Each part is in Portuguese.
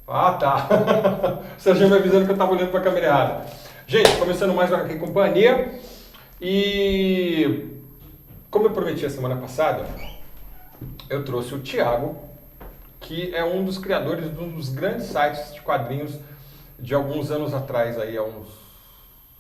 Ah, tá. O Sérgio me avisando que eu estava olhando para a câmera errada. Gente, começando mais uma aqui companhia. E como eu prometi a semana passada, eu trouxe o Thiago, que é um dos criadores de um dos grandes sites de quadrinhos de alguns anos atrás, aí, há uns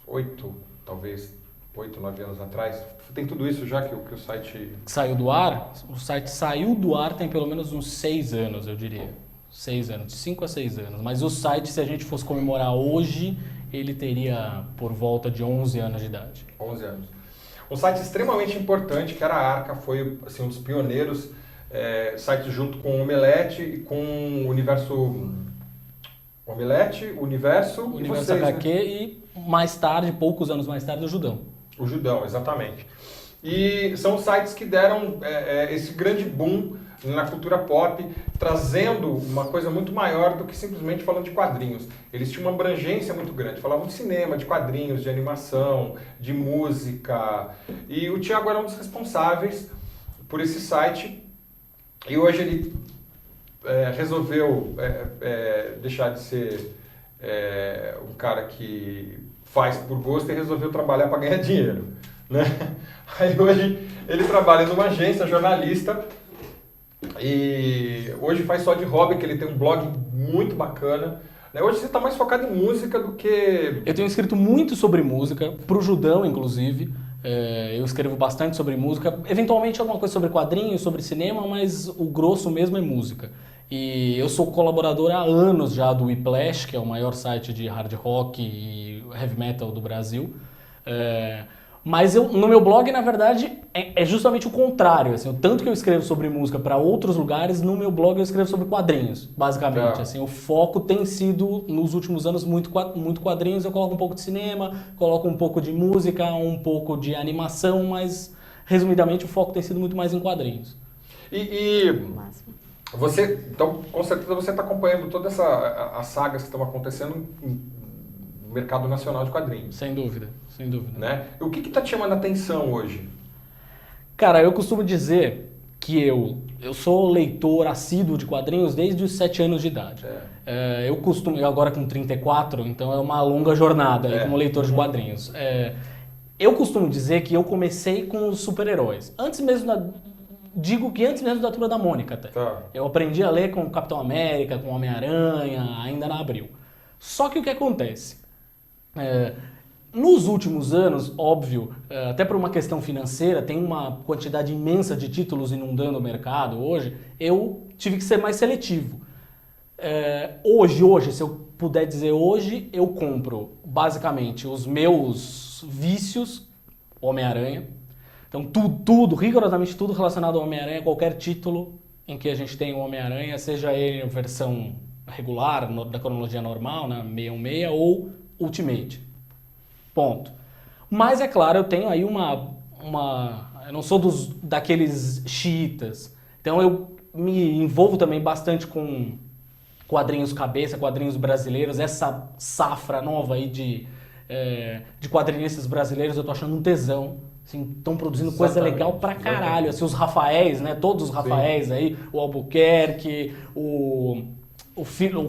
8, talvez 8, 9 anos atrás. Tem tudo isso já que o site... Saiu do ar? O site saiu do ar tem pelo menos uns 6 anos, eu diria. 6 anos, de 5 a 6 anos. Mas o site, se a gente fosse comemorar hoje, ele teria por volta de 11 anos de idade. 11 anos. Um site extremamente importante, que era a Arca, foi assim, um dos pioneiros, site junto com o Omelete e com o Universo... Omelete, Universo e vocês, HQ, né? E mais tarde, poucos anos mais tarde, o Judão. O Judão, exatamente. E são sites que deram esse grande boom na cultura pop, trazendo uma coisa muito maior do que simplesmente falando de quadrinhos. Eles tinham uma abrangência muito grande, falavam de cinema, de quadrinhos, de animação, de música. E o Thiago era um dos responsáveis por esse site. E hoje ele resolveu deixar de ser um cara que faz por gosto e resolveu trabalhar para ganhar dinheiro, né? Aí hoje ele trabalha numa agência, jornalista, e hoje faz só de hobby, que ele tem um blog muito bacana. Hoje você está mais focado em música do que... Eu tenho escrito muito sobre música, pro Judão, inclusive. Eu escrevo bastante sobre música, eventualmente alguma coisa sobre quadrinhos, sobre cinema, mas o grosso mesmo é música. E eu sou colaborador há anos já do Whiplash, que é o maior site de hard rock e heavy metal do Brasil. Mas no meu blog, na verdade, é justamente o contrário. Assim, o tanto que eu escrevo sobre música para outros lugares, no meu blog eu escrevo sobre quadrinhos, basicamente. Assim, o foco tem sido, nos últimos anos, muito quadrinhos. Eu coloco um pouco de cinema, coloco um pouco de música, um pouco de animação, mas, resumidamente, o foco tem sido muito mais em quadrinhos. Você, então, com certeza você está acompanhando todas as sagas que estão acontecendo no mercado nacional de quadrinhos. Sem dúvida, sem dúvida. Né? O que está te chamando a atenção hoje? Cara, eu costumo dizer que eu sou leitor assíduo de quadrinhos desde os 7 anos de idade. Eu agora com 34, então é uma longa jornada como leitor de quadrinhos. Eu costumo dizer que eu comecei com os super-heróis. Digo que antes mesmo da Turma da Mônica até. Tá. Eu aprendi a ler com o Capitão América, com o Homem-Aranha, ainda na Abril. Só que o que acontece? Nos últimos anos, óbvio, até por uma questão financeira, tem uma quantidade imensa de títulos inundando o mercado hoje, eu tive que ser mais seletivo. Hoje, se eu puder dizer hoje, eu compro basicamente os meus vícios, Homem-Aranha. Então rigorosamente tudo relacionado ao Homem-Aranha, qualquer título em que a gente tem o Homem-Aranha, seja ele em versão regular, da cronologia normal, né, 616, ou Ultimate. Ponto. Mas é claro, eu tenho aí eu não sou daqueles xiitas, então eu me envolvo também bastante com quadrinhos cabeça, quadrinhos brasileiros, essa safra nova aí de quadrinistas brasileiros, eu tô achando um tesão. Estão produzindo coisa legal pra caralho. Assim, os Rafaéis, né? Todos os Rafaéis aí, o Albuquerque, o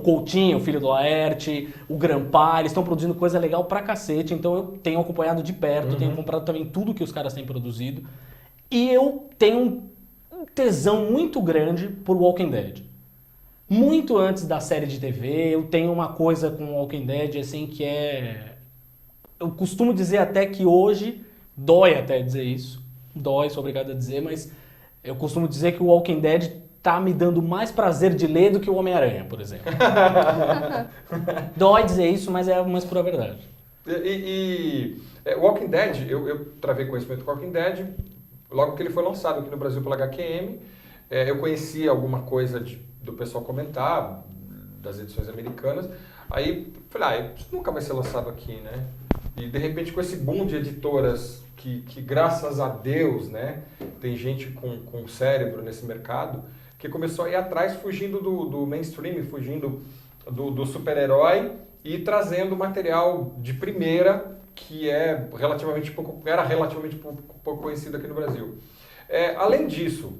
Coutinho, o filho do Laerte, o Grampar, eles estão produzindo coisa legal pra cacete. Então eu tenho acompanhado de perto, tenho comprado também tudo que os caras têm produzido. E eu tenho um tesão muito grande por Walking Dead. Muito antes da série de TV, eu tenho uma coisa com Walking Dead, assim, que eu costumo dizer até que hoje... Dói até dizer isso, sou obrigado a dizer, mas eu costumo dizer que o Walking Dead tá me dando mais prazer de ler do que o Homem-Aranha, por exemplo. Dói dizer isso, mas é uma pura verdade. Walking Dead, eu travei conhecimento do Walking Dead logo que ele foi lançado aqui no Brasil pela HQM. Eu conhecia alguma coisa do pessoal comentar, das edições americanas. Aí falei, isso nunca vai ser lançado aqui, né? E de repente com esse boom de editoras que graças a Deus, né, tem gente com cérebro nesse mercado, que começou a ir atrás, fugindo do mainstream, fugindo do super-herói e trazendo material de primeira que era relativamente pouco conhecido aqui no Brasil. Além disso,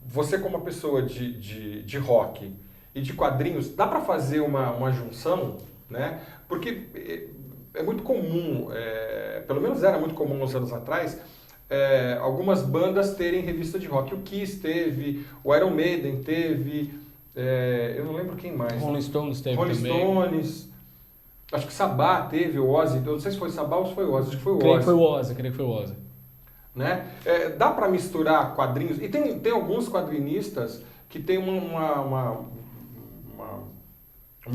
Você como uma pessoa de rock e de quadrinhos, dá para fazer uma junção, né? Porque é muito comum, pelo menos era muito comum uns anos atrás, algumas bandas terem revista de rock. O Kiss teve, o Iron Maiden teve, eu não lembro quem mais. Rolling Stones teve Rolling também. Stones, acho que Sabá teve, o Ozzy, eu não sei se foi Sabá ou se foi o Ozzy, acho que foi o Creio Ozzy. que foi o Ozzy. Né? Dá para misturar quadrinhos, e tem alguns quadrinistas que tem uma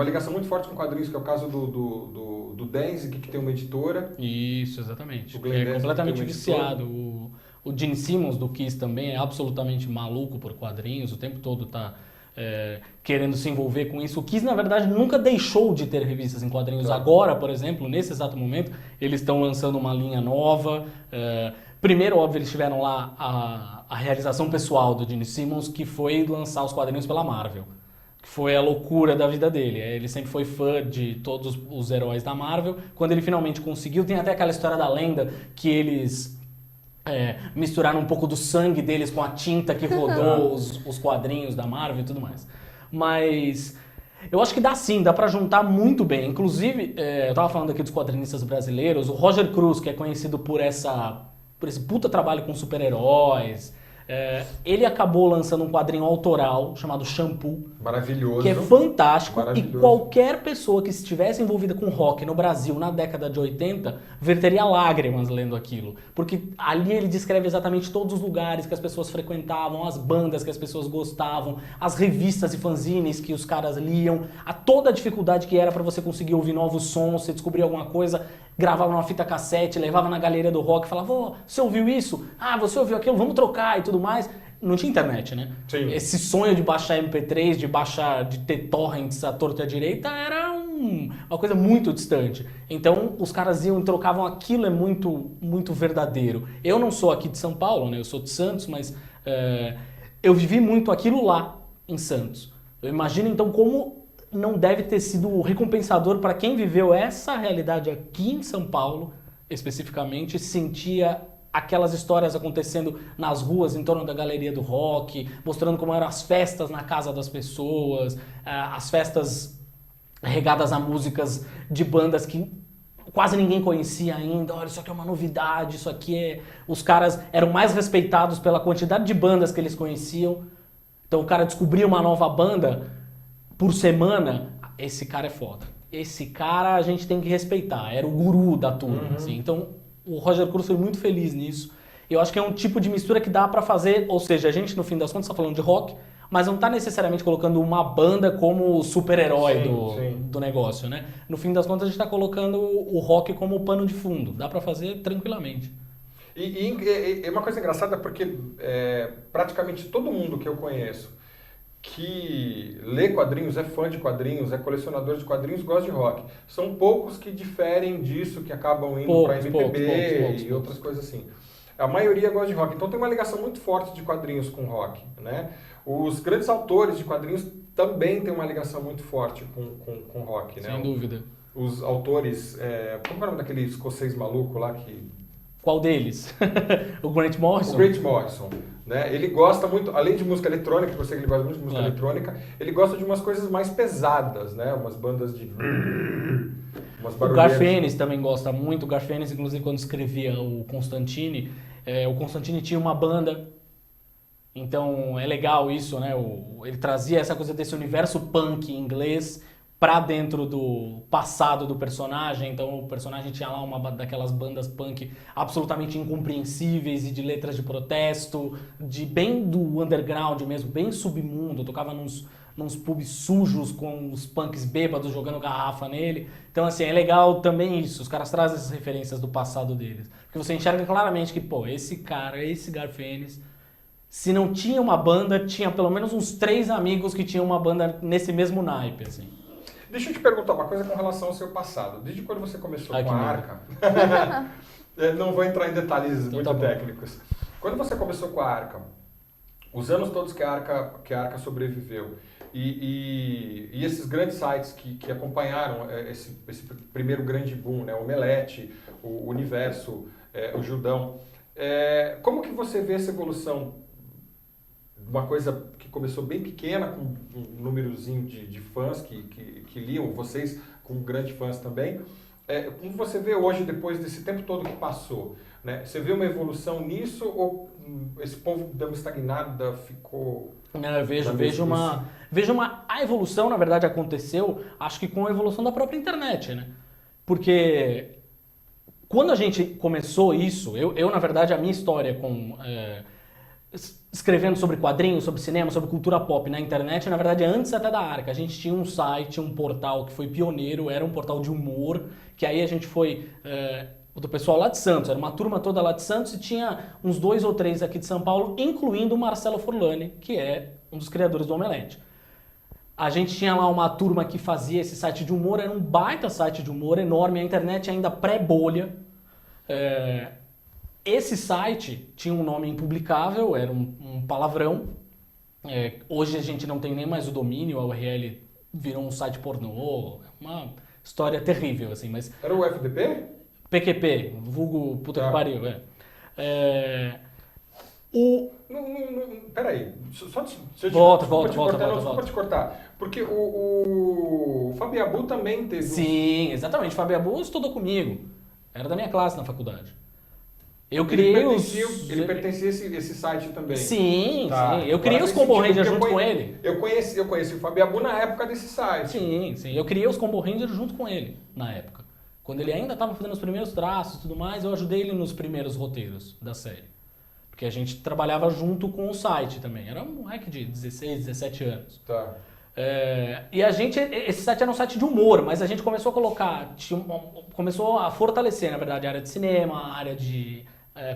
ligação muito forte com quadrinhos, que é o caso do Danzig, que tem uma editora. Isso, exatamente. O Glenn Danzig Completamente tem uma viciado. O Gene Simmons do Kiss também é absolutamente maluco por quadrinhos, o tempo todo tá querendo se envolver com isso. O Kiss, na verdade, nunca deixou de ter revistas em quadrinhos. Claro. Agora, por exemplo, nesse exato momento, eles estão lançando uma linha nova. Primeiro, óbvio, eles tiveram lá a realização pessoal do Gene Simmons, que foi lançar os quadrinhos pela Marvel. Que foi a loucura da vida dele. Ele sempre foi fã de todos os heróis da Marvel. Quando ele finalmente conseguiu, tem até aquela história da lenda que eles misturaram um pouco do sangue deles com a tinta que rodou os quadrinhos da Marvel e tudo mais. Mas eu acho que dá sim, dá pra juntar muito bem. Inclusive, eu tava falando aqui dos quadrinistas brasileiros, o Roger Cruz, que é conhecido por esse puta trabalho com super-heróis. Ele acabou lançando um quadrinho autoral chamado Shampoo. Maravilhoso. Que é fantástico. Maravilhoso. E qualquer pessoa que estivesse envolvida com rock no Brasil na década de 80 verteria lágrimas lendo aquilo. Porque ali ele descreve exatamente todos os lugares que as pessoas frequentavam, as bandas que as pessoas gostavam, as revistas e fanzines que os caras liam, toda a dificuldade que era para você conseguir ouvir novos sons, você descobrir alguma coisa, gravava numa fita cassete, levava na galeria do rock, falava, você ouviu isso? Você ouviu aquilo? Vamos trocar e tudo mais. Não tinha internet, né? Sim. Esse sonho de baixar MP3, de ter torrents à torta e à direita, era uma coisa muito distante. Então, os caras iam e trocavam aquilo, é muito, muito verdadeiro. Eu não sou aqui de São Paulo, né? Eu sou de Santos, mas eu vivi muito aquilo lá, em Santos. Eu imagino, então, como não deve ter sido recompensador para quem viveu essa realidade aqui em São Paulo, especificamente, sentia aquelas histórias acontecendo nas ruas em torno da galeria do rock, mostrando como eram as festas na casa das pessoas, as festas regadas a músicas de bandas que quase ninguém conhecia ainda. Olha, isso aqui é uma novidade, isso aqui é... Os caras eram mais respeitados pela quantidade de bandas que eles conheciam. Então o cara descobria uma nova banda por semana, esse cara é foda. Esse cara a gente tem que respeitar, era o guru da turma, assim. Então o Roger Cruz foi muito feliz nisso. Eu acho que é um tipo de mistura que dá pra fazer, ou seja, a gente no fim das contas tá falando de rock, mas não tá necessariamente colocando uma banda como super-herói do negócio, né? No fim das contas a gente tá colocando o rock como pano de fundo, dá pra fazer tranquilamente. E é uma coisa engraçada porque praticamente todo mundo que eu conheço que lê quadrinhos, é fã de quadrinhos, é colecionador de quadrinhos, gosta de rock. São poucos que diferem disso, que acabam indo para MPB e outras coisas assim. A maioria gosta de rock. Então tem uma ligação muito forte de quadrinhos com rock, né? Os grandes autores de quadrinhos também têm uma ligação muito forte com rock, né? Sem dúvida. Os autores... como é o nome daquele escocês maluco lá que... Qual deles? O Grant Morrison? O Grant Morrison. Né? Ele gosta muito, além de música eletrônica, eu sei que ele gosta muito de música eletrônica, ele gosta de umas coisas mais pesadas, né? Umas bandas de... umas o Garfênis também gosta muito. O Garfênis, inclusive, quando escrevia o Constantine tinha uma banda. Então é legal isso, né? Ele trazia essa coisa desse universo punk inglês pra dentro do passado do personagem. Então o personagem tinha lá uma daquelas bandas punk absolutamente incompreensíveis e de letras de protesto, bem do underground mesmo, bem submundo, tocava nos pubs sujos com os punks bêbados jogando garrafa nele. Então assim, é legal também isso, os caras trazem essas referências do passado deles. Porque você enxerga claramente que, esse cara, esse Garfênis, se não tinha uma banda, tinha pelo menos uns 3 amigos que tinham uma banda nesse mesmo naipe, assim. Deixa eu te perguntar uma coisa com relação ao seu passado. Desde quando você começou com a Arca... não vou entrar em detalhes então, muito técnicos. Quando você começou com a Arca, os anos todos que a Arca sobreviveu, e esses grandes sites que acompanharam esse primeiro grande boom, né? O Omelete, o Universo, o Judão, como que você vê essa evolução uma coisa que começou bem pequena, com um númerozinho de fãs que liam, vocês como grandes fãs também. Como você vê hoje, depois desse tempo todo que passou, né? Você vê uma evolução nisso ou esse povo deu uma estagnada, ficou... Não, eu vejo a evolução, na verdade, aconteceu, acho que com a evolução da própria internet, né? Porque quando a gente começou isso, na verdade, a minha história com escrevendo sobre quadrinhos, sobre cinema, sobre cultura pop na internet, na verdade, antes até da Arca. A gente tinha um site, um portal que foi pioneiro, era um portal de humor, que aí a gente foi... do pessoal lá de Santos, era uma turma toda lá de Santos e tinha uns 2 ou 3 aqui de São Paulo, incluindo o Marcelo Furlani, que é um dos criadores do Omelete. A gente tinha lá uma turma que fazia esse site de humor, era um baita site de humor enorme, a internet ainda pré-bolha. Esse site tinha um nome impublicável, era um palavrão. Hoje a gente não tem nem mais o domínio, a URL virou um site pornô, é uma história terrível, assim, mas... Era o FDP? PQP, vulgo puta que pariu, Peraí, Volta. te cortar, porque o Fabiabu também teve... Sim, exatamente, Fabiabu estudou comigo, era da minha classe na faculdade. Eu criei Ele pertencia a esse site também. Sim, tá. Sim. Eu criei os Combo Rangers junto com ele. Eu conheci o Fabiabu na época desse site. Sim. Eu criei os Combo Rangers junto com ele, na época. Quando ele ainda estava fazendo os primeiros traços e tudo mais, eu ajudei ele nos primeiros roteiros da série. Porque a gente trabalhava junto com o site também. Era um moleque de 16, 17 anos. Tá. E esse site era um site de humor, mas a gente começou a colocar, começou a fortalecer, na verdade, a área de cinema, a área de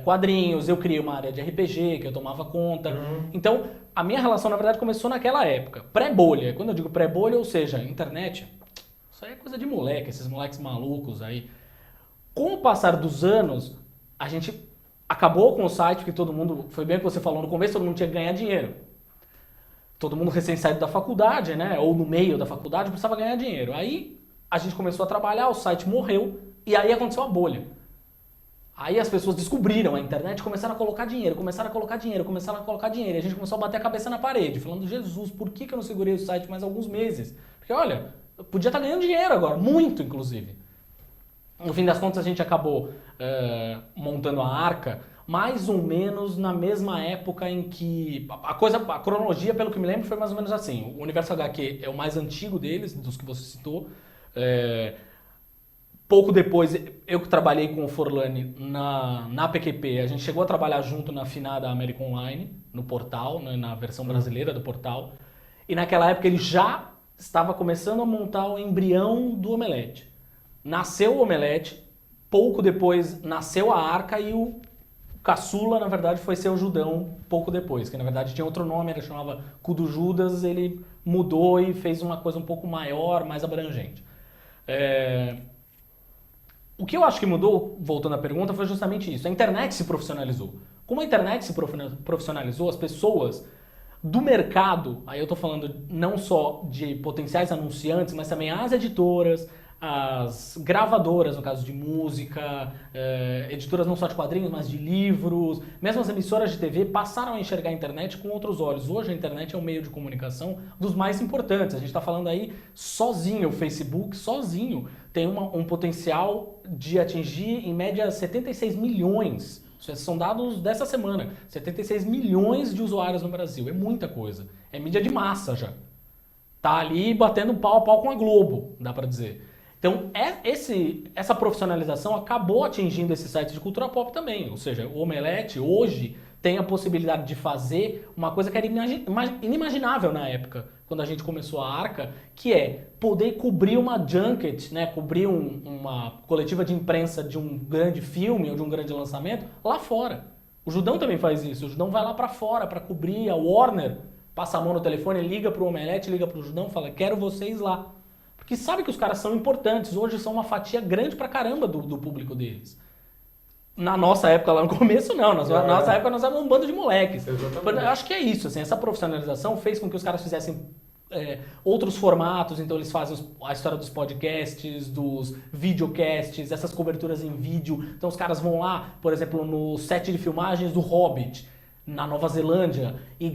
quadrinhos, eu criei uma área de RPG que eu tomava conta. Então, a minha relação, na verdade, começou naquela época, pré-bolha. Quando eu digo pré-bolha, ou seja, internet, isso aí é coisa de moleque, esses moleques malucos aí. Com o passar dos anos, a gente acabou com o site, porque todo mundo, foi bem o que você falou no começo, todo mundo tinha que ganhar dinheiro. Todo mundo recém-saído da faculdade, né, ou no meio da faculdade, precisava ganhar dinheiro. Aí a gente começou a trabalhar, o site morreu, e aí aconteceu a bolha. Aí as pessoas descobriram a internet, começaram a colocar dinheiro, e a gente começou a bater a cabeça na parede, falando, Jesus, por que eu não segurei o site mais alguns meses? Porque, olha, eu podia estar ganhando dinheiro agora, muito, inclusive. No fim das contas, a gente acabou montando a Arca, mais ou menos na mesma época em que... A cronologia, pelo que me lembro, foi mais ou menos assim. O Universo HQ é o mais antigo deles, dos que você citou. Pouco depois, eu que trabalhei com o Forlani na PQP, a gente chegou a trabalhar junto na finada América Online, no portal, né, na versão brasileira do portal. E naquela época ele já estava começando a montar o embrião do Omelete. Nasceu o Omelete, pouco depois nasceu a Arca e o caçula, na verdade, foi ser o Judão pouco depois, que na verdade tinha outro nome, ele chamava Cu do Judas, ele mudou e fez uma coisa um pouco maior, mais abrangente. O que eu acho que mudou, voltando à pergunta, foi justamente isso. A internet se profissionalizou. Como a internet se profissionalizou, as pessoas do mercado, aí eu estou falando não só de potenciais anunciantes, mas também as editoras, as gravadoras, no caso de música, editoras não só de quadrinhos, mas de livros, mesmo as emissoras de TV passaram a enxergar a internet com outros olhos. Hoje a internet é um meio de comunicação dos mais importantes. A gente está falando aí sozinho, o Facebook sozinho tem um potencial de atingir em média 76 milhões. São dados dessa semana. 76 milhões de usuários no Brasil. É muita coisa. É mídia de massa já. Tá ali batendo pau a pau com a Globo, dá para dizer. Então, essa profissionalização acabou atingindo esse site de cultura pop também. Ou seja, o Omelete hoje tem a possibilidade de fazer uma coisa que era inimaginável na época, quando a gente começou a Arca, que é poder cobrir uma junket, né, cobrir uma coletiva de imprensa de um grande filme ou de um grande lançamento lá fora. O Judão também faz isso. O Judão vai lá para fora para cobrir, a Warner passa a mão no telefone, liga pro Omelete, liga pro Judão, fala, quero vocês lá. Porque sabe que os caras são importantes, hoje são uma fatia grande pra caramba do público deles. Na nossa época, lá no começo, não. Na nossa época, nós éramos um bando de moleques. Exatamente. Eu acho que é isso, assim, essa profissionalização fez com que os caras fizessem outros formatos, então eles fazem a história dos podcasts, dos videocasts, essas coberturas em vídeo. Então os caras vão lá, por exemplo, no set de filmagens do Hobbit. na Nova Zelândia e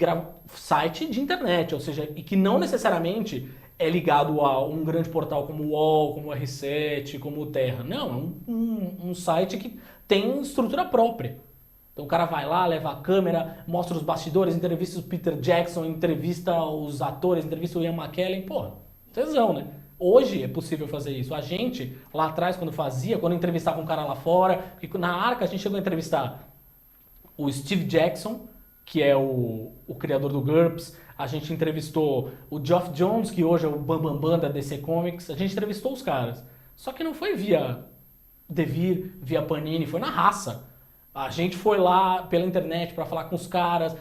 site de internet, ou seja, e que não necessariamente é ligado a um grande portal como o UOL, como o R7, como o Terra. Não, é um site que tem estrutura própria. Então o cara vai lá, leva a câmera, mostra os bastidores, entrevista o Peter Jackson, entrevista os atores, entrevista o Ian McKellen. Pô, tesão, né? Hoje é possível fazer isso. A gente, lá atrás, quando entrevistava um cara lá fora, porque na Arca a gente chegou a entrevistar o Steve Jackson, que é o criador do GURPS. A gente entrevistou o Geoff Johns, que hoje é o Bambambam da DC Comics. A gente entrevistou os caras. Só que não foi via Devir, via Panini, foi na raça. A gente foi lá pela internet para falar com os caras,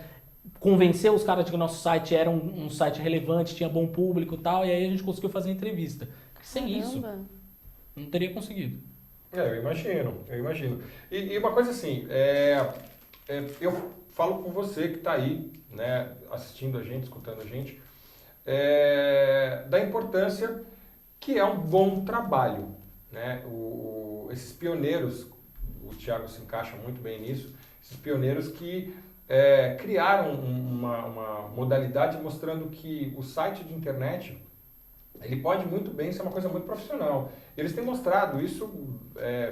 convencer os caras de que o nosso site era um site relevante, tinha bom público e tal, e aí a gente conseguiu fazer a entrevista. Sem isso, não teria conseguido. Eu imagino. E uma coisa assim, eu falo com você que está aí, né, assistindo a gente, escutando a gente, da importância que é um bom trabalho, né? Esses pioneiros, o Thiago se encaixa muito bem nisso, esses pioneiros que criaram uma modalidade mostrando que o site de internet ele pode muito bem ser uma coisa muito profissional. Eles têm mostrado isso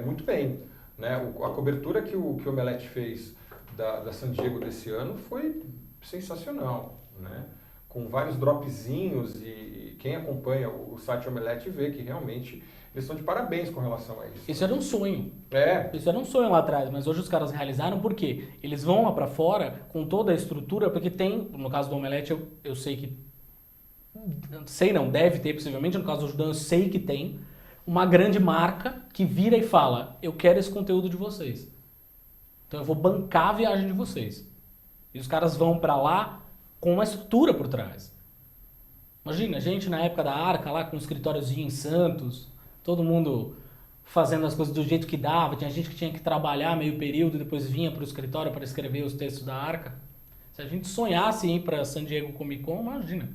muito bem, né? A cobertura que o Omelete fez da San Diego desse ano foi sensacional, né? Com vários dropzinhos e quem acompanha o site Omelete vê que realmente eles estão de parabéns com relação a isso. Isso era um sonho. É. Isso era um sonho lá atrás, mas hoje os caras realizaram porque eles vão lá pra fora com toda a estrutura, porque tem, no caso do Omelete, eu sei que... Sei não, deve ter possivelmente, no caso do Judão eu sei que tem, uma grande marca que vira e fala, eu quero esse conteúdo de vocês. Então eu vou bancar a viagem de vocês. E os caras vão pra lá com uma estrutura por trás. Imagina, a gente na época da Arca lá com um escritóriozinho em Santos, todo mundo fazendo as coisas do jeito que dava, tinha gente que tinha que trabalhar meio período e depois vinha pro escritório para escrever os textos da Arca. Se a gente sonhasse em ir pra San Diego Comic Con, imagina.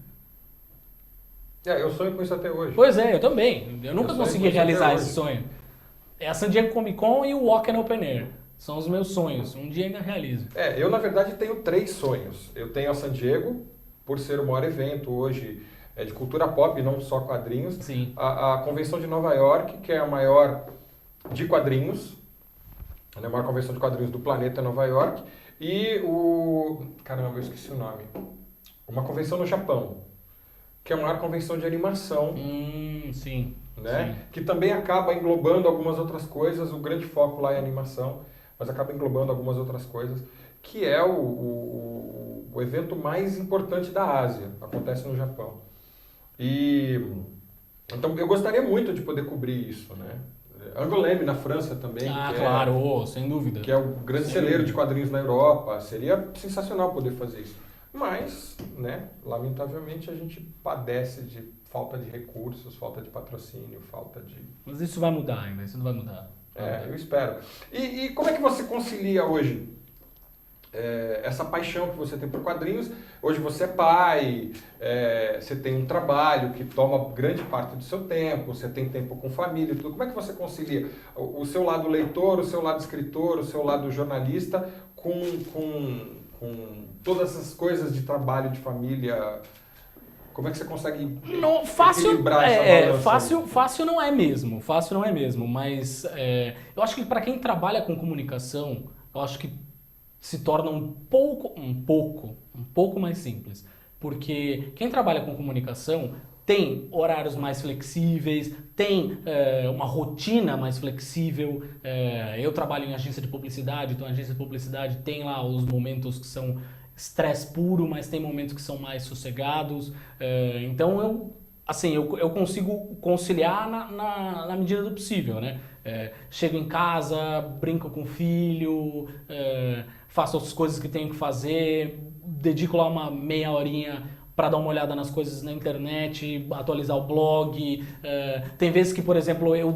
Eu sonho com isso até hoje. Pois é, eu também. Eu nunca consegui realizar esse sonho. É a San Diego Comic Con e o Walk and Open Air. São os meus sonhos. Um dia ainda realizo. Eu na verdade tenho 3 sonhos. Eu tenho a San Diego, por ser o maior evento hoje de cultura pop, não só quadrinhos. Sim. A Convenção de Nova York, que é a maior de quadrinhos. A maior convenção de quadrinhos do planeta é Nova York. E caramba, eu esqueci o nome. Uma convenção no Japão, que é a maior convenção de animação. Sim. Né? Sim. Que também acaba englobando algumas outras coisas. O grande foco lá é animação, mas acaba englobando algumas outras coisas, que é o evento mais importante da Ásia. Acontece no Japão. Então eu gostaria muito de poder cobrir isso, né? Angoulême na França também. Claro, sem dúvida. Que é o grande celeiro de quadrinhos na Europa. Seria sensacional poder fazer isso. Mas, né, lamentavelmente a gente padece de falta de recursos, falta de patrocínio, falta de... Mas isso vai mudar ainda, isso não vai mudar. Eu espero. E como é que você concilia hoje essa paixão que você tem por quadrinhos? Hoje você é pai, você tem um trabalho que toma grande parte do seu tempo, você tem tempo com família e tudo. Como é que você concilia o seu lado leitor, o seu lado escritor, o seu lado jornalista com todas essas coisas de trabalho, de família? Como é que você consegue equilibrar essa balança? Fácil não é mesmo, mas eu acho que para quem trabalha com comunicação, eu acho que se torna um pouco mais simples, porque quem trabalha com comunicação tem horários mais flexíveis, tem uma rotina mais flexível. Eu trabalho em agência de publicidade, então a agência de publicidade tem lá os momentos que são estresse puro, mas tem momentos que são mais sossegados. Então eu consigo conciliar na medida do possível, né? Chego em casa, brinco com o filho, faço as coisas que tenho que fazer, dedico lá uma meia horinha para dar uma olhada nas coisas na internet, atualizar o blog. Tem vezes que, por exemplo, eu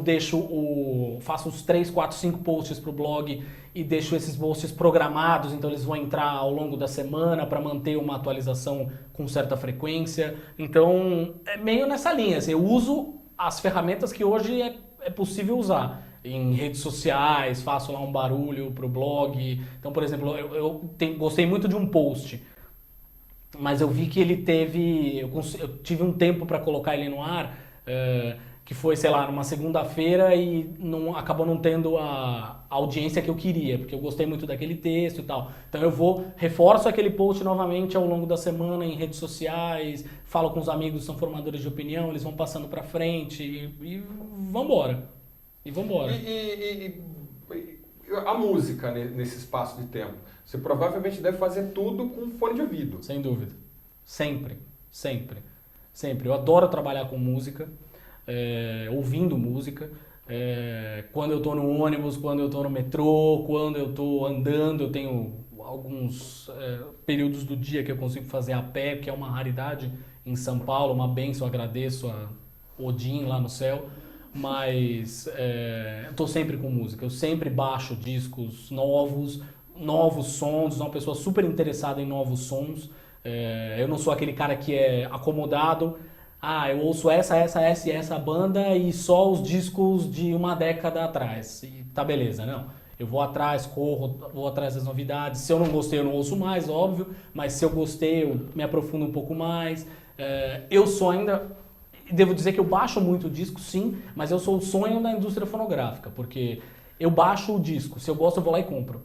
faço uns 3, 4, 5 posts para o blog e deixo esses posts programados, então eles vão entrar ao longo da semana para manter uma atualização com certa frequência. Então, é meio nessa linha. Assim, eu uso as ferramentas que hoje é possível usar. em redes sociais, faço lá um barulho pro blog. Então, por exemplo, gostei muito de um post, mas eu vi que ele teve... Eu tive um tempo para colocar ele no ar, que foi, sei lá, numa segunda-feira e acabou não tendo a audiência que eu queria, porque eu gostei muito daquele texto e tal. Então reforço aquele post novamente ao longo da semana em redes sociais, falo com os amigos que são formadores de opinião, eles vão passando pra frente e vambora. E vambora. E a música nesse espaço de tempo? Você provavelmente deve fazer tudo com fone de ouvido. Sem dúvida. Sempre. Sempre. Sempre. Eu adoro trabalhar com música. Ouvindo música, quando eu tô no ônibus, quando eu tô no metrô, quando eu tô andando, eu tenho alguns períodos do dia que eu consigo fazer a pé, que é uma raridade em São Paulo, uma bênção, agradeço a Odin lá no céu, mas eu tô sempre com música, eu sempre baixo discos novos sons, sou uma pessoa super interessada em novos sons, eu não sou aquele cara que é acomodado. Eu ouço essa banda e só os discos de uma década atrás. E tá beleza, não. Eu vou atrás, vou atrás das novidades. Se eu não gostei, eu não ouço mais, óbvio. Mas se eu gostei, eu me aprofundo um pouco mais. Eu sou ainda... Devo dizer que eu baixo muito o disco, sim. Mas eu sou o sonho da indústria fonográfica. Porque eu baixo o disco. Se eu gosto, eu vou lá e compro.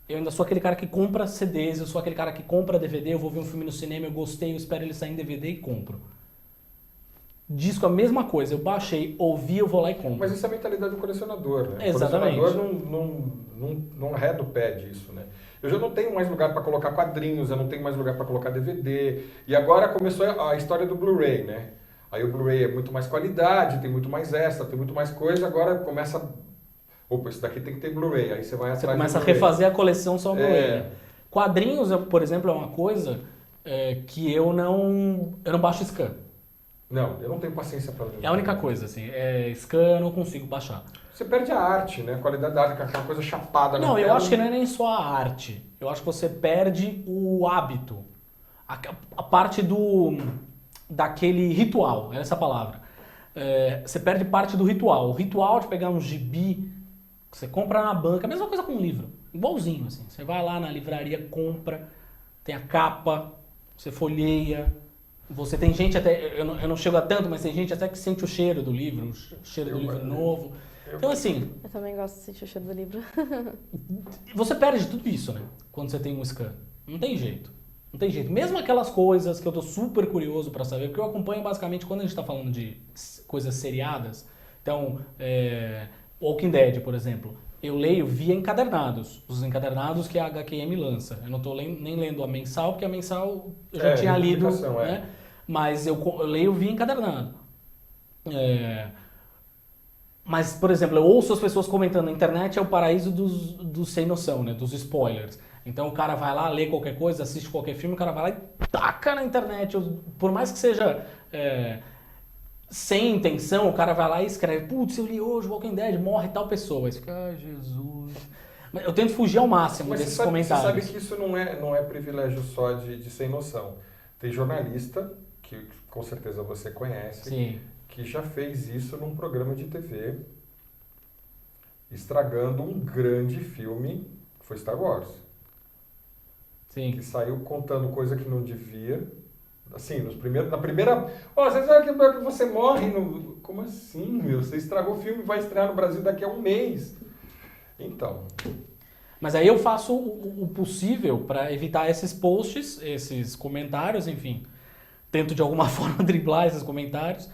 Eu ainda sou aquele cara que compra CDs. Eu sou aquele cara que compra DVD. Eu vou ver um filme no cinema, eu gostei, eu espero ele sair em DVD e compro. Disco, a mesma coisa. Eu baixei, ouvi, eu vou lá e compro. Mas isso é a mentalidade do colecionador, né? Exatamente. O colecionador não arreda o pé disso, né? Eu já não tenho mais lugar para colocar quadrinhos, eu não tenho mais lugar para colocar DVD. E agora começou a história do Blu-ray, né? Aí o Blu-ray é muito mais qualidade, tem muito mais extra, tem muito mais coisa. Agora começa... Opa, isso daqui tem que ter Blu-ray. Aí você vai atrás. Você começa a refazer a coleção só Blu-ray. Quadrinhos, por exemplo, é uma coisa que eu não baixo scan. Não, eu não tenho paciência para ler. É a única coisa, assim. Scan eu não consigo baixar. Você perde a arte, né? A qualidade da arte, que é aquela coisa chapada na Não, eu tela. acho que não é nem só a arte. Eu acho que você perde o hábito. A parte daquele ritual, essa palavra. Você perde parte do ritual. O ritual de pegar um gibi que você compra na banca, a mesma coisa com um livro. Igualzinho, assim. Você vai lá na livraria, compra, tem a capa, você folheia. Você tem gente até, eu não chego a tanto, mas tem gente até que sente o cheiro do livro, o cheiro do livro novo. Então assim... Eu também gosto de sentir o cheiro do livro. Você perde tudo isso, né? Quando você tem um scan. Não tem jeito. Não tem jeito. Mesmo aquelas coisas que eu tô super curioso pra saber, porque eu acompanho basicamente quando a gente tá falando de coisas seriadas. Então, Walking Dead, por exemplo. Eu leio via encadernados. Os encadernados que a HQM lança. Eu não tô nem lendo a mensal, porque a mensal eu já tinha lido, né? Mas eu leio via encadernado. Mas, por exemplo, eu ouço as pessoas comentando na internet é o paraíso dos sem noção, né? Dos spoilers. Então o cara vai lá, lê qualquer coisa, assiste qualquer filme, o cara vai lá e taca na internet. Por mais que seja sem intenção, o cara vai lá e escreve: putz, eu li hoje o Walking Dead, morre tal pessoa. Aí você fica: ai, Jesus. Mas eu tento fugir ao máximo desses comentários. Você sabe que isso não é privilégio só de sem noção. Tem jornalista, que com certeza você conhece, Sim. que já fez isso num programa de TV, estragando um grande filme, que foi Star Wars. Sim. Que saiu contando coisa que não devia. Assim, na primeira... você sabe que você morre no... Como assim, meu? Você estragou o filme, vai estrear no Brasil daqui a um mês. Então... Mas aí eu faço o possível para evitar esses posts, esses comentários, enfim. Tento de alguma forma driblar esses comentários.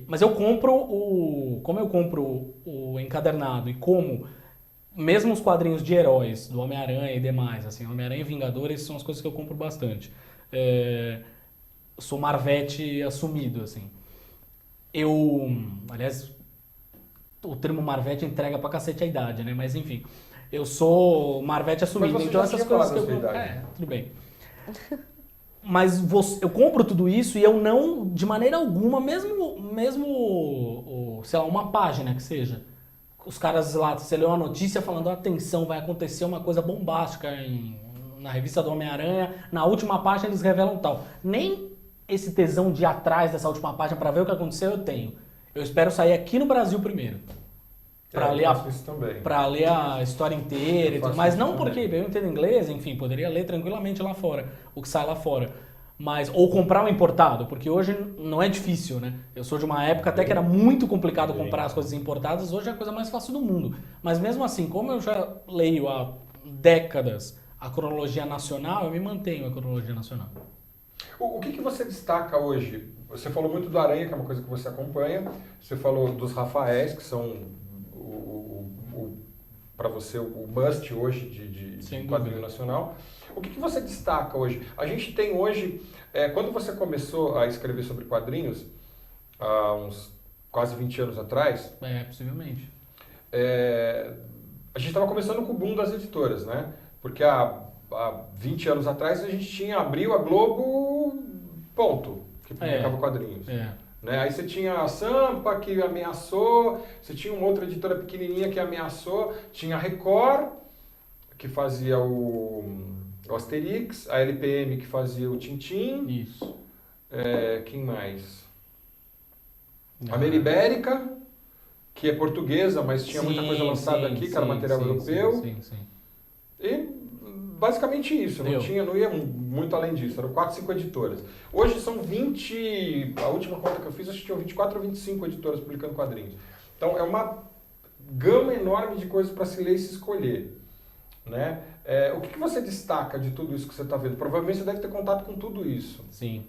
Mas eu compro como eu compro o encadernado e como mesmo os quadrinhos de heróis do Homem-Aranha e demais, assim, Homem-Aranha e Vingadores são as coisas que eu compro bastante. Sou Marvete assumido, assim. Aliás, o termo Marvete entrega pra cacete a idade, né? Mas enfim, eu sou Marvete assumido. Mas você então já essas tinha coisas que falado eu a sua idade. tudo bem. Mas eu compro tudo isso e eu não, de maneira alguma, mesmo sei lá, uma página que seja, os caras lá, você lê uma notícia falando: atenção, vai acontecer uma coisa bombástica na revista do Homem-Aranha, na última página eles revelam tal. Nem esse tesão de ir atrás dessa última página para ver o que aconteceu eu tenho. Eu espero sair aqui no Brasil primeiro. Pra ler, faço isso também. pra ler a história inteira e Eu tudo. faço Mas isso não porque também. eu entendo inglês, enfim, poderia ler tranquilamente lá fora, o que sai lá fora. Mas, ou comprar um importado, porque hoje não é difícil, né? Eu sou de uma época até que era muito complicado Bem. comprar as coisas importadas, hoje é a coisa mais fácil do mundo. Mas mesmo assim, como eu já leio há décadas a cronologia nacional, eu me mantenho a cronologia nacional. O que você destaca hoje? Você falou muito do Aranha, que é uma coisa que você acompanha. Você falou dos Rafaéis, que são para você o must hoje de Sem quadrinho dúvida. nacional. O que você destaca hoje? A gente tem hoje, quando você começou a escrever sobre quadrinhos, há uns quase 20 anos atrás, Possivelmente. a gente estava começando com o boom das editoras, né? Porque há 20 anos atrás a gente tinha Abril, a Globo, ponto, que publicava quadrinhos. Né? Aí você tinha a Sampa, que ameaçou, você tinha uma outra editora pequenininha que ameaçou, tinha a Record, que fazia o Asterix, a LPM, que fazia o Tintim, Isso. quem mais? A Meribérica, que é portuguesa, mas tinha muita coisa lançada aqui, que era material europeu. Sim. E basicamente isso, não ia muito além disso, eram 4, 5 editoras. Hoje são 20, a última conta que eu fiz, acho que tinha 24 ou 25 editoras publicando quadrinhos. Então é uma gama enorme de coisas para se ler e se escolher. Né? O que você destaca de tudo isso que você está vendo? Provavelmente você deve ter contato com tudo isso. Sim.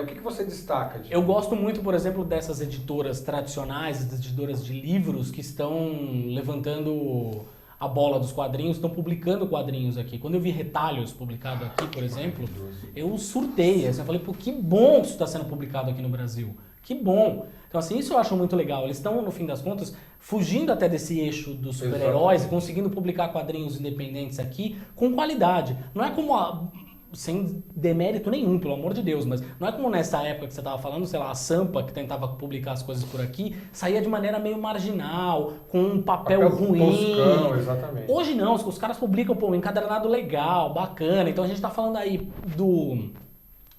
O que você destaca? Eu gosto muito, por exemplo, dessas editoras tradicionais, das editoras de livros que estão levantando a bola dos quadrinhos, estão publicando quadrinhos aqui. Quando eu vi Retalhos publicado aqui, por exemplo, eu surtei. Assim, eu falei, pô, que bom que isso está sendo publicado aqui no Brasil. Que bom. Então, assim, isso eu acho muito legal. Eles estão, no fim das contas, fugindo até desse eixo dos super-heróis e conseguindo publicar quadrinhos independentes aqui com qualidade. Não é como sem demérito nenhum, pelo amor de Deus, mas não é como nessa época que você estava falando, sei lá, a Sampa, que tentava publicar as coisas por aqui, saía de maneira meio marginal, com um papel ruim. Toscão, exatamente. Hoje não, os caras publicam um encadernado legal, bacana. Então a gente está falando aí do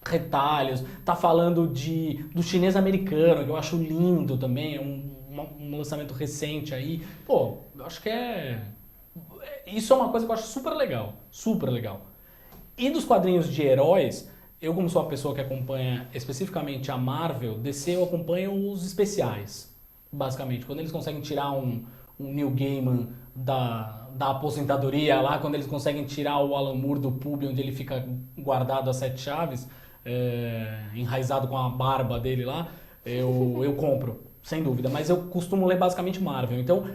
Retalhos, tá falando do chinês americano, que eu acho lindo também, é um lançamento recente aí. Pô, eu acho que isso é uma coisa que eu acho super legal, super legal. E dos quadrinhos de heróis, eu como sou uma pessoa que acompanha especificamente a Marvel, DC eu acompanho os especiais, basicamente. Quando eles conseguem tirar um Neil Gaiman da aposentadoria lá, quando eles conseguem tirar o Alan Moore do pub onde ele fica guardado a 7 chaves, enraizado com a barba dele lá, eu compro, sem dúvida. Mas eu costumo ler basicamente Marvel. Então,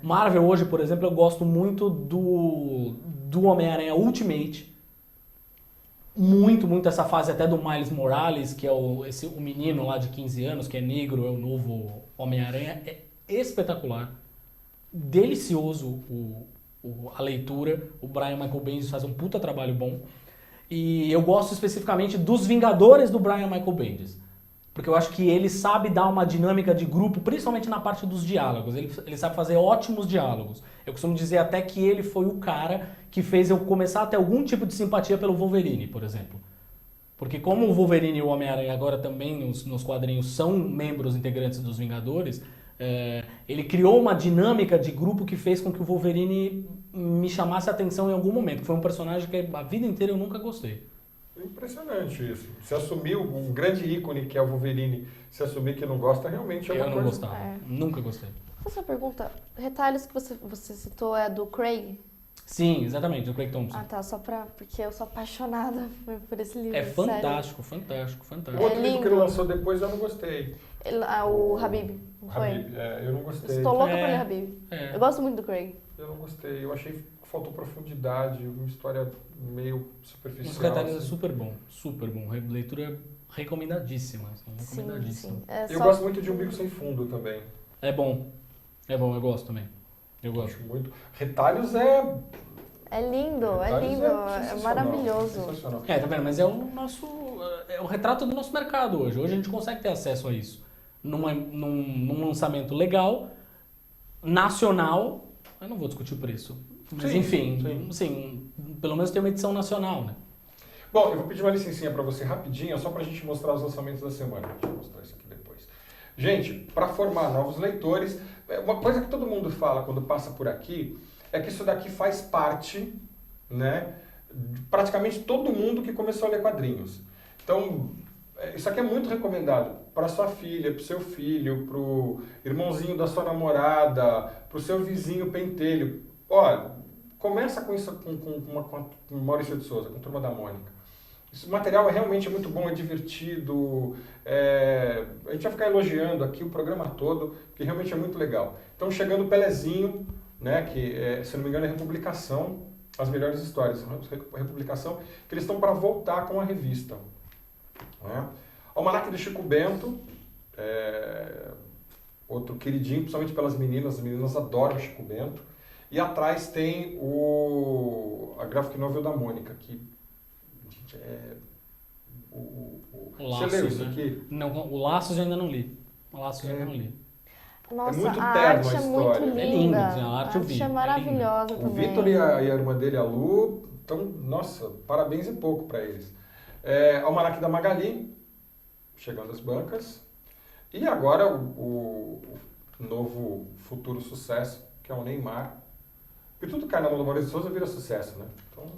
Marvel hoje, por exemplo, eu gosto muito do Homem-Aranha Ultimate. Muito essa fase até do Miles Morales, que é o menino lá de 15 anos, que é negro, é o novo Homem-Aranha. É espetacular. Delicioso a leitura. O Brian Michael Bendis faz um puta trabalho bom. E eu gosto especificamente dos Vingadores do Brian Michael Bendis. Porque eu acho que ele sabe dar uma dinâmica de grupo, principalmente na parte dos diálogos. Ele sabe fazer ótimos diálogos. Eu costumo dizer até que ele foi o cara que fez eu começar a ter algum tipo de simpatia pelo Wolverine, por exemplo. Porque como o Wolverine e o Homem-Aranha agora também nos quadrinhos são membros integrantes dos Vingadores, ele criou uma dinâmica de grupo que fez com que o Wolverine me chamasse a atenção em algum momento. Foi um personagem que a vida inteira eu nunca gostei. Impressionante isso. Se assumir um grande ícone que é o Wolverine, se assumir que não gosta, realmente é uma coisa... Eu não gostava. Nunca gostei. Essa pergunta, Retalhos que você citou é do Craig? Sim, exatamente, do Craig Thompson. Ah, tá, porque eu sou apaixonada por esse livro. É sério. fantástico. O outro livro que ele lançou depois eu não gostei. O Habib, não foi? Habib, eu não gostei. Estou louca pra ler Habib. Eu gosto muito do Craig. Eu não gostei, eu achei que faltou profundidade, uma história meio superficial. Os Retalhos é super bom. Leitura recomendadíssima. Sim. Eu gosto muito de Um Bico Sem Fundo também. É bom, eu gosto também. Eu gosto. Acho muito. Retalhos É lindo, é maravilhoso. Sensacional. Tá vendo? Mas é o retrato do nosso mercado hoje. Hoje a gente consegue ter acesso a isso. Num lançamento legal, nacional, eu não vou discutir o preço. Mas Sim, enfim, sim, pelo menos tem uma edição nacional, né? Bom, eu vou pedir uma licencinha para você rapidinho, só para a gente mostrar os lançamentos da semana. Deixa eu mostrar isso aqui depois. Gente, para formar novos leitores, uma coisa que todo mundo fala quando passa por aqui é que isso daqui faz parte, né, de praticamente todo mundo que começou a ler quadrinhos. Então, isso aqui é muito recomendado para sua filha, para o seu filho, para o irmãozinho da sua namorada, para o seu vizinho pentelho. Olha, começa com isso com Maurício de Souza, com Turma da Mônica. Esse material é realmente muito bom, é divertido. A gente vai ficar elogiando aqui o programa todo, que realmente é muito legal. Então, chegando o Pelezinho, né, que, se não me engano, é Republicação, as melhores histórias. Republicação, que eles estão para voltar com a revista. Né? Almanac do Chico Bento, outro queridinho, principalmente pelas meninas. As meninas adoram o Chico Bento. E atrás tem a graphic novel da Mônica, que Laços, você leu isso né? aqui? Não, o Laços eu ainda não li. O Laços eu ainda não li. Nossa, muito a terno arte a é muito história. linda. É lindo, assim, a arte eu vi, é é maravilhosa O também. Vitor e a irmã dele, a Lu, então, nossa, parabéns e pouco para eles. Almanac da Magali, chegando às bancas. E agora o novo futuro sucesso, que é o Neymar. Porque tudo cai na mão do Maurício de Souza vira sucesso, né? Então,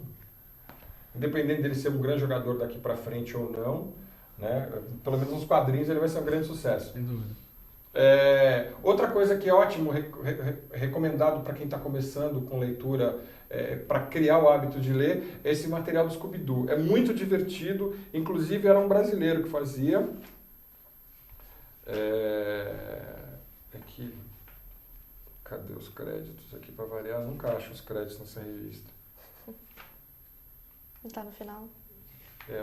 independente dele ser um grande jogador daqui para frente ou não, né? Pelo menos nos quadrinhos ele vai ser um grande sucesso. Sem dúvida. Outra coisa que é ótimo, recomendado para quem está começando com leitura, para criar o hábito de ler, é esse material do Scooby-Doo. É muito divertido, inclusive era um brasileiro que fazia. Aqui, cadê os créditos aqui para variar? Nunca acho os créditos nessa revista. Não tá no final?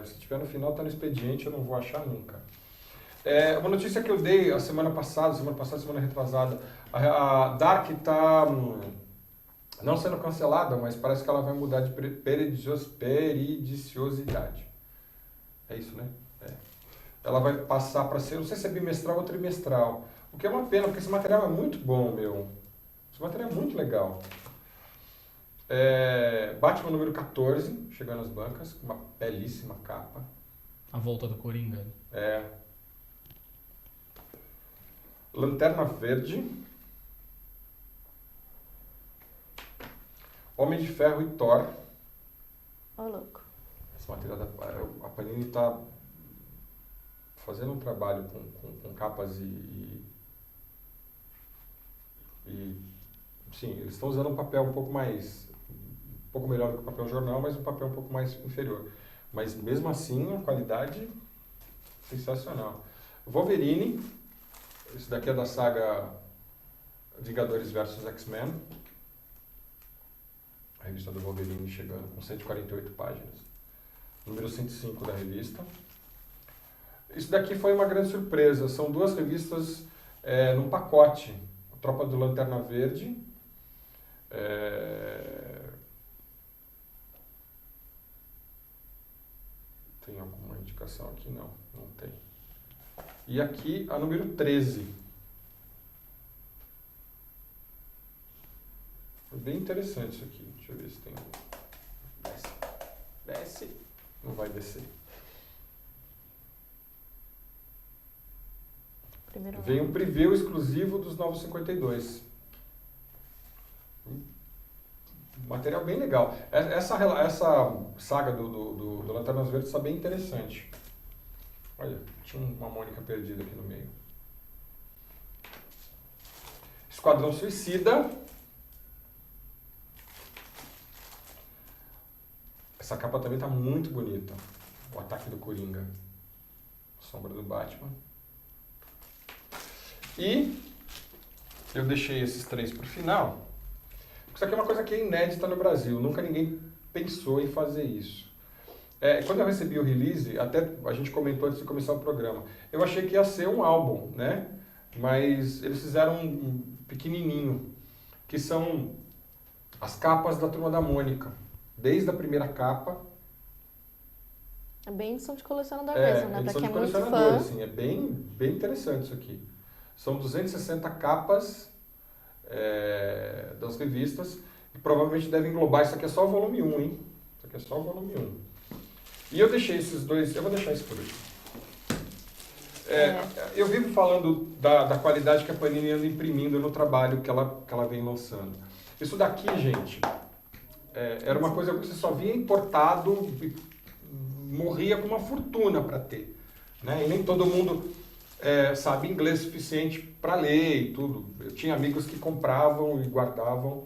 Se tiver no final, está no expediente, eu não vou achar nunca. Uma notícia que eu dei a semana retrasada, a Dark está não sendo cancelada, mas parece que ela vai mudar de periodicidade. É isso, né? Ela vai passar para ser, não sei se é bimestral ou trimestral, o que é uma pena, porque esse material é muito bom, meu. Esse material é muito legal. Batman número 14, chegando às bancas, com uma belíssima capa. A volta do Coringa. Lanterna Verde, Homem de Ferro e Thor. Ô, louco. Esse material a Panini está fazendo um trabalho com capas e sim, eles estão usando um papel um pouco melhor do que o papel jornal, mas um papel um pouco mais inferior. Mas mesmo assim, a qualidade sensacional. Wolverine, esse daqui é da saga Vingadores vs X-Men. A revista do Wolverine chegando com 148 páginas. Número 105 da revista. Isso daqui foi uma grande surpresa. São duas revistas num pacote. A Tropa do Lanterna Verde. Tem alguma indicação aqui? Não tem. E aqui a número 13. Foi bem interessante isso aqui. Deixa eu ver se tem. Desce. Não vai descer. Primeiro Vem um preview exclusivo dos Novos 52. Material bem legal. Essa saga do Lanternas Verdes está bem interessante. Olha, tinha uma Mônica perdida aqui no meio. Esquadrão Suicida. Essa capa também está muito bonita. O ataque do Coringa. Sombra do Batman. E eu deixei esses três para o final. Isso aqui é uma coisa que é inédita no Brasil. Nunca ninguém pensou em fazer isso. Quando eu recebi o release, até a gente comentou antes de começar o programa, eu achei que ia ser um álbum, né? Mas eles fizeram um pequenininho, que são as capas da Turma da Mônica. Desde a primeira capa. É bem edição de colecionador mesmo, né? Pra Edição quem de é muito colecionador, fã. assim, é bem interessante isso aqui. São 260 capas das revistas e provavelmente deve englobar, isso aqui é só o volume 1, hein? Isso aqui é só o volume 1. E eu deixei esses dois, eu vou deixar isso por aqui. Eu vivo falando da qualidade que a Panini anda imprimindo no trabalho que ela vem lançando. Isso daqui, gente, era uma coisa que você só via importado e morria com uma fortuna para ter. Né? E nem todo mundo sabe inglês suficiente para ler e tudo. Eu tinha amigos que compravam e guardavam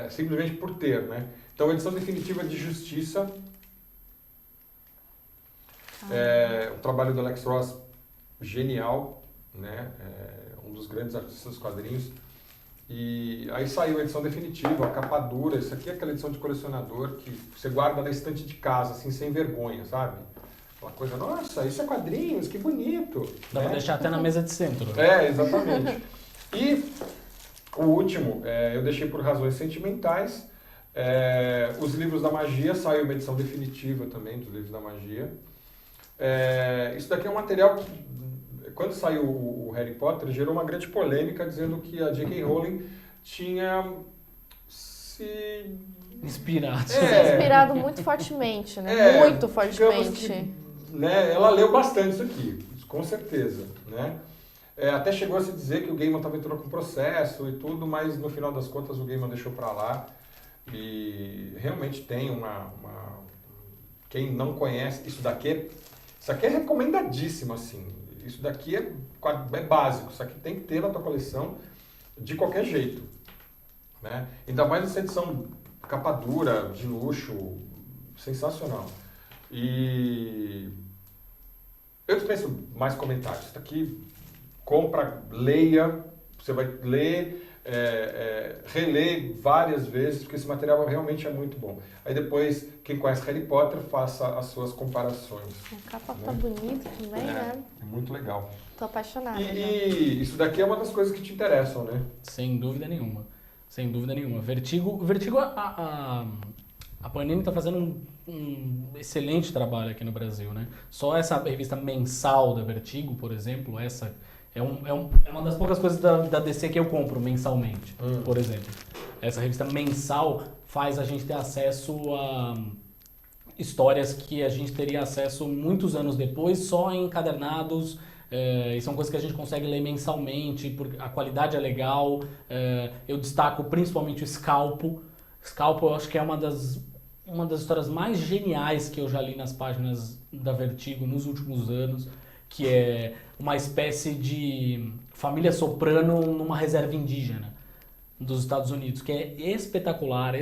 simplesmente por ter. Né? Então, a edição definitiva de Justiça, o trabalho do Alex Ross, genial, né? Um dos grandes artistas dos quadrinhos. E aí saiu a edição definitiva, a capa dura. Isso aqui é aquela edição de colecionador que você guarda na estante de casa, assim, sem vergonha, sabe? Aquela coisa, nossa, isso é quadrinhos, que bonito. Dá pra deixar até na mesa de centro. Exatamente. E o último, eu deixei por razões sentimentais. Os livros da magia, saiu uma edição definitiva também dos livros da magia. Isso daqui é um material que, quando saiu o Harry Potter, gerou uma grande polêmica dizendo que a J.K. Rowling tinha se inspirado muito fortemente, né? Muito fortemente. Que, né, ela leu bastante isso aqui, com certeza, né? Até chegou a se dizer que o Gaiman também entrou com processo e tudo, mas no final das contas o Gaiman deixou pra lá. E realmente tem quem não conhece, isso aqui é recomendadíssimo, assim. Isso daqui é básico, isso aqui tem que ter na tua coleção de qualquer jeito. Né? Ainda mais essa edição capa dura, de luxo, sensacional. E eu dispenso mais comentários. Isso daqui, compra, leia, você vai ler, reler várias vezes, porque esse material realmente é muito bom. Aí depois, quem conhece Harry Potter, faça as suas comparações. A capa tá bonita também, né? É muito legal. Tô apaixonada. E isso daqui é uma das coisas que te interessam, né? Sem dúvida nenhuma. Sem dúvida nenhuma. Vertigo, a Panini tá fazendo um excelente trabalho aqui no Brasil, né? Só essa revista mensal da Vertigo, por exemplo, essa é uma das poucas coisas da DC que eu compro mensalmente, por exemplo. Essa revista mensal faz a gente ter acesso a histórias que a gente teria acesso muitos anos depois, só em encadernados, e são coisas que a gente consegue ler mensalmente, porque a qualidade é legal. Eu destaco principalmente o Scalpo. Scalpo eu acho que é uma das histórias mais geniais que eu já li nas páginas da Vertigo nos últimos anos, que é uma espécie de família soprano numa reserva indígena dos Estados Unidos, que é espetacular,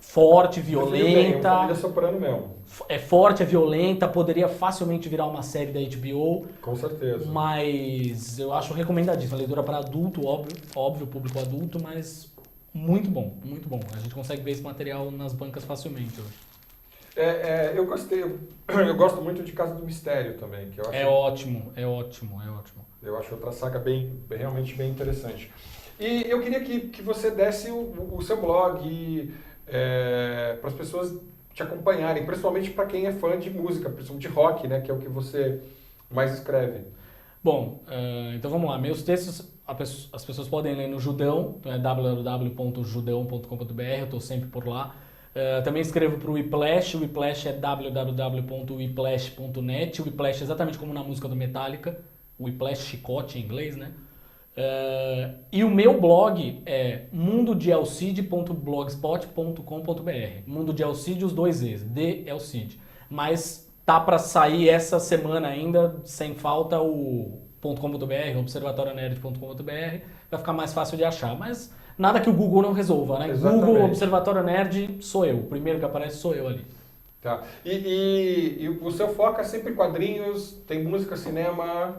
forte, violenta. Uma família soprano mesmo. É forte, é violenta, poderia facilmente virar uma série da HBO. Com certeza. Mas eu acho recomendadíssimo. A leitura para adulto, óbvio, público adulto, mas muito bom, muito bom. A gente consegue ver esse material nas bancas facilmente hoje. Eu gostei. Eu gosto muito de Casa do Mistério também. Que eu acho, é ótimo. Eu acho outra saga realmente bem interessante. E eu queria que você desse o seu blog para as pessoas te acompanharem, principalmente para quem é fã de música, principalmente de rock, né, que é o que você mais escreve. Bom, então vamos lá. Meus textos as pessoas podem ler no Judão, então é www.judão.com.br, eu estou sempre por lá. Também escrevo para o Whiplash, o Whiplash é www.whiplash.net, o Whiplash é exatamente como na música do Metallica, o Whiplash chicote em inglês, né? E o meu blog é mundodeelcide.blogspot.com.br. Mundo de Elcide, os dois E's, de Elcide. Mas tá para sair essa semana ainda, sem falta, o .com.br, observatorionerd.com.br, vai ficar mais fácil de achar. Mas nada que o Google não resolva, né? Exatamente. Google, Observatório Nerd, sou eu. O primeiro que aparece sou eu ali. Tá. E o seu foco é sempre quadrinhos, tem música, cinema...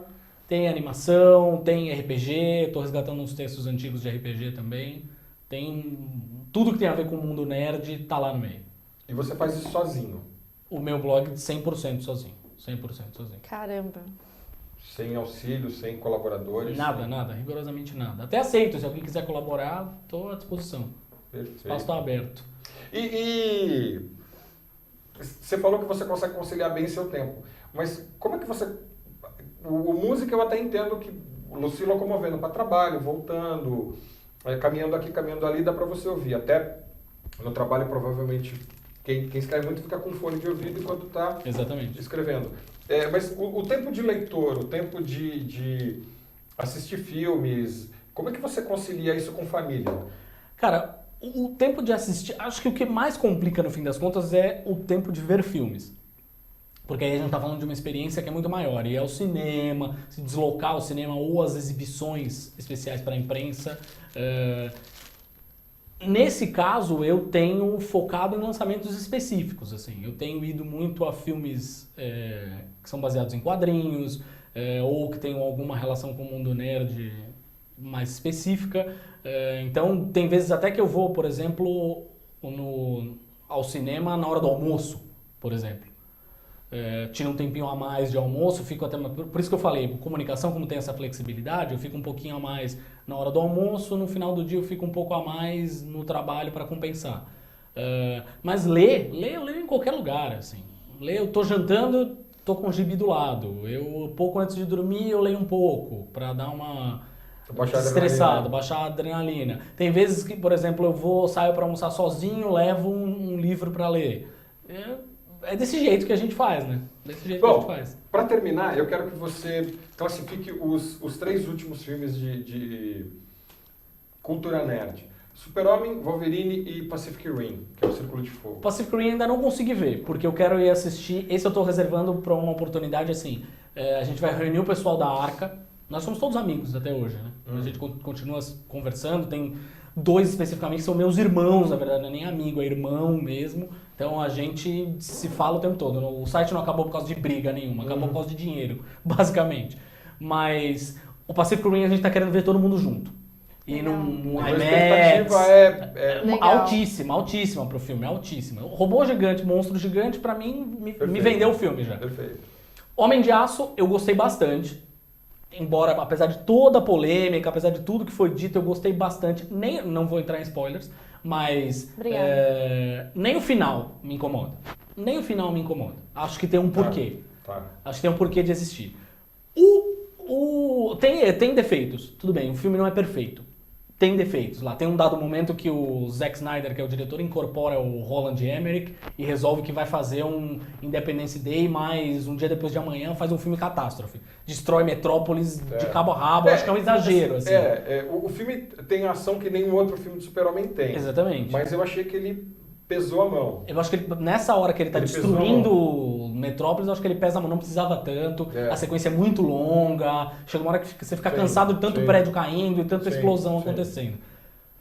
Tem animação, tem RPG, estou resgatando uns textos antigos de RPG também. Tem tudo que tem a ver com o mundo nerd, tá lá no meio. E você faz isso sozinho? O meu blog 100% sozinho. 100% sozinho. Caramba. Sem auxílio, sem colaboradores? Nada, rigorosamente nada. Até aceito, se alguém quiser colaborar, estou à disposição. Perfeito. O espaço está aberto. E você falou que você consegue conciliar bem seu tempo. Mas como é que você... O música eu até entendo que se locomovendo para trabalho, voltando, caminhando aqui, caminhando ali, dá para você ouvir. Até no trabalho, provavelmente, quem escreve muito fica com fone de ouvido enquanto está escrevendo. Mas o tempo de leitor, o tempo de assistir filmes, como é que você concilia isso com família? Cara, o tempo de assistir, acho que o que mais complica no fim das contas é o tempo de ver filmes. Porque aí a gente tá falando de uma experiência que é muito maior, e é o cinema, se deslocar ao cinema ou as exibições especiais para a imprensa. Nesse caso, eu tenho focado em lançamentos específicos, assim. Eu tenho ido muito a filmes que são baseados em quadrinhos, ou que tenham alguma relação com o mundo nerd mais específica. Então, tem vezes até que eu vou, por exemplo, ao cinema na hora do almoço, por exemplo. Tiro um tempinho a mais de almoço, fico até... Por isso que eu falei, comunicação, como tem essa flexibilidade, eu fico um pouquinho a mais na hora do almoço, no final do dia eu fico um pouco a mais no trabalho para compensar. Mas eu leio em qualquer lugar, assim. Eu tô jantando, tô com o gibi do lado. Pouco antes de dormir, eu leio um pouco, para dar uma... estressado, baixar a adrenalina. Tem vezes que, por exemplo, saio para almoçar sozinho, levo um livro para ler. É desse jeito que a gente faz, né? Desse jeito que a gente faz. Para terminar, eu quero que você classifique os 3 últimos filmes de cultura nerd. Super-Homem, Wolverine e Pacific Rim, que é o Círculo de Fogo. Pacific Rim ainda não consegui ver, porque eu quero ir assistir. Esse eu tô reservando para uma oportunidade assim. A gente vai reunir o pessoal da Arca. Nós somos todos amigos até hoje, né? A gente continua conversando. Tem 2 especificamente que são meus irmãos, na verdade, não é nem amigo, é irmão mesmo. Então a gente se fala o tempo todo. O site não acabou por causa de briga nenhuma, acabou por causa de dinheiro, basicamente. Mas o Pacific Rim a gente tá querendo ver todo mundo junto. E num A IMAX. expectativa Legal. Altíssima pro filme, altíssima. O robô gigante, monstro gigante, pra mim, me vendeu o filme já. Perfeito. Homem de Aço, eu gostei bastante. Embora, apesar de toda a polêmica, apesar de tudo que foi dito, eu gostei bastante. Não vou entrar em spoilers, mas nem o final me incomoda. Nem o final me incomoda. Acho que tem um porquê. Tá. Acho que tem um porquê de existir. Tem defeitos, tudo bem, o filme não é perfeito. Tem defeitos lá. Tem um dado momento que o Zack Snyder, que é o diretor, incorpora o Roland Emmerich e resolve que vai fazer um Independence Day, mas um dia depois de amanhã faz um filme catástrofe. Destrói Metrópolis de cabo a rabo. Acho que é um exagero. Assim. O filme tem ação que nenhum outro filme de Super-Homem tem. Exatamente. Mas eu achei que ele pesou a mão. Eu acho que nessa hora que ele tá destruindo Metrópolis, eu acho que ele pesa a mão, não precisava tanto. A sequência é muito longa, chega uma hora que você fica cansado de tanto prédio caindo e tanta explosão acontecendo.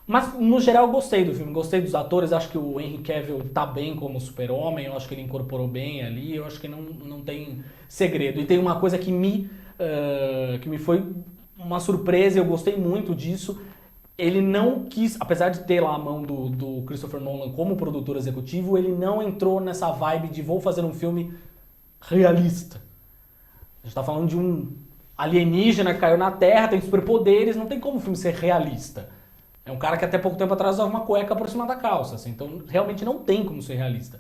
Mas, no geral, eu gostei do filme, gostei dos atores, acho que o Henry Cavill tá bem como Super-Homem, eu acho que ele incorporou bem ali, eu acho que não tem segredo. E tem uma coisa que me foi uma surpresa, eu gostei muito disso. Ele não quis, apesar de ter lá a mão do Christopher Nolan como produtor executivo, ele não entrou nessa vibe de vou fazer um filme realista. A gente tá falando de um alienígena que caiu na Terra, tem superpoderes, não tem como o filme ser realista. É um cara que até pouco tempo atrás usava uma cueca por cima da calça, assim, então realmente não tem como ser realista.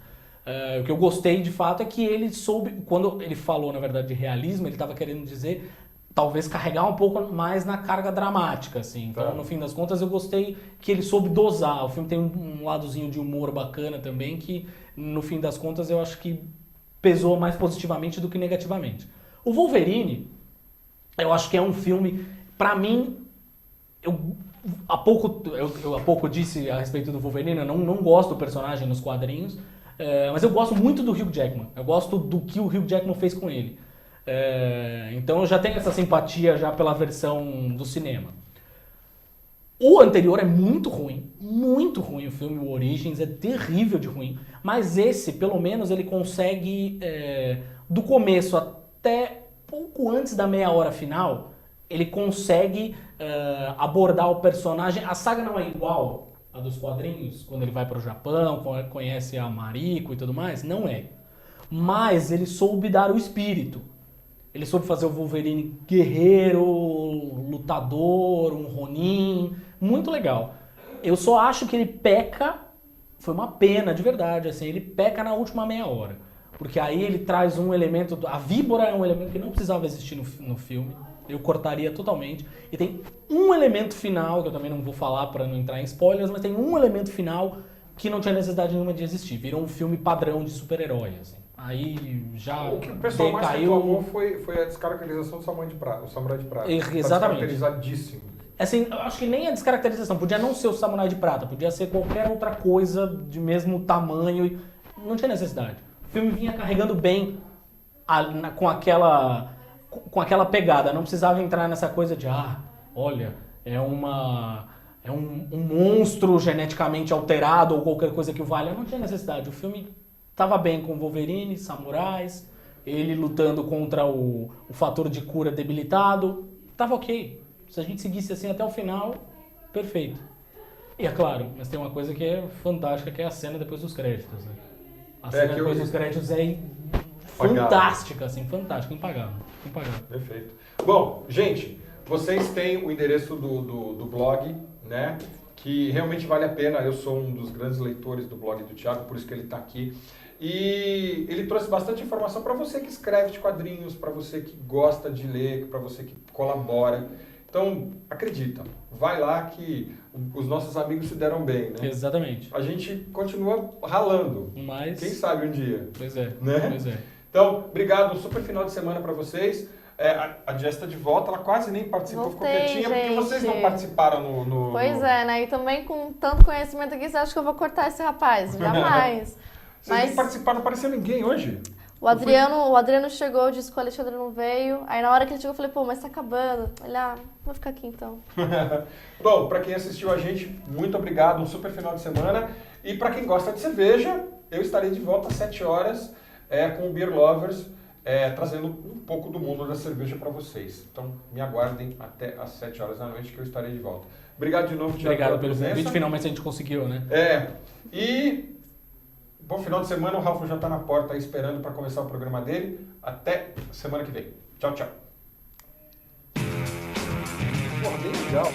O que eu gostei de fato é que ele soube, quando ele falou na verdade de realismo, ele estava querendo dizer talvez carregar um pouco mais na carga dramática, assim. Então, no fim das contas, eu gostei que ele soube dosar. O filme tem um ladozinho de humor bacana também, que, no fim das contas, eu acho que pesou mais positivamente do que negativamente. O Wolverine, eu acho que é um filme, pra mim, há pouco disse a respeito do Wolverine, eu não gosto do personagem nos quadrinhos, mas eu gosto muito do Hugh Jackman. Eu gosto do que o Hugh Jackman fez com ele. Então eu já tenho essa simpatia já pela versão do cinema. O anterior é muito ruim o filme, o Origins é terrível de ruim, mas esse, pelo menos, ele consegue, do começo até pouco antes da meia hora final, ele consegue abordar o personagem. A saga não é igual à dos quadrinhos, quando ele vai para o Japão, conhece a Mariko e tudo mais, não é. Mas ele soube dar o espírito. Ele soube fazer o Wolverine guerreiro, lutador, um Ronin, muito legal. Eu só acho que ele peca, foi uma pena de verdade, assim, ele peca na última meia hora. Porque aí ele traz um elemento, a víbora é um elemento que não precisava existir no filme, eu cortaria totalmente. E tem um elemento final, que eu também não vou falar para não entrar em spoilers, mas tem um elemento final que não tinha necessidade nenhuma de existir. Virou um filme padrão de super-herói, assim. Aí já O que o pessoal mais decaiu. reclamou foi a descaracterização do Samurai de Prata. O Samurai de Prata. Exatamente. Tá descaracterizadíssimo. Assim, eu acho que nem a descaracterização. Podia não ser o Samurai de Prata, podia ser qualquer outra coisa de mesmo tamanho. Não tinha necessidade. O filme vinha carregando bem com aquela pegada. Não precisava entrar nessa coisa de, olha, é um monstro geneticamente alterado ou qualquer coisa que o valha. Não tinha necessidade. O filme tava bem com Wolverine, samurais, ele lutando contra o fator de cura debilitado. Tava ok. Se a gente seguisse assim até o final, perfeito. E é claro, mas tem uma coisa que é fantástica, que é a cena depois dos créditos, né? A cena depois dos créditos é fantástica, assim, fantástica, impagável. Perfeito. Bom, gente, vocês têm o endereço do blog, né? Que realmente vale a pena. Eu sou um dos grandes leitores do blog do Thiago, por isso que ele está aqui. E ele trouxe bastante informação para você que escreve de quadrinhos, para você que gosta de ler, para você que colabora. Então, acredita, vai lá que os nossos amigos se deram bem, né? Exatamente. A gente continua ralando. Mas... Quem sabe um dia. Pois é, né? pois é. Então, obrigado, um super final de semana para vocês. A Jess está de volta, ela quase nem participou, ficou quietinha, porque vocês não participaram no... Pois é, né? E também com tanto conhecimento aqui, você acha que eu vou cortar esse rapaz? Jamais. Vocês nem participaram, não apareceu ninguém hoje. O Adriano chegou, disse que o Alexandre não veio. Aí na hora que ele chegou, eu falei, pô, mas tá acabando. Ele, vou ficar aqui então. Bom, para quem assistiu a gente, muito obrigado, um super final de semana. E para quem gosta de cerveja, eu estarei de volta às 7 horas com o Beer Lovers, trazendo um pouco do mundo da cerveja para vocês. Então, me aguardem até às 7 horas da noite que eu estarei de volta. Obrigado de novo, Thiago. Obrigado pelo convite, finalmente a gente conseguiu, né? E bom final de semana, o Ralf já está na porta aí esperando para começar o programa dele. Até semana que vem. Tchau, tchau. Porra, bem legal.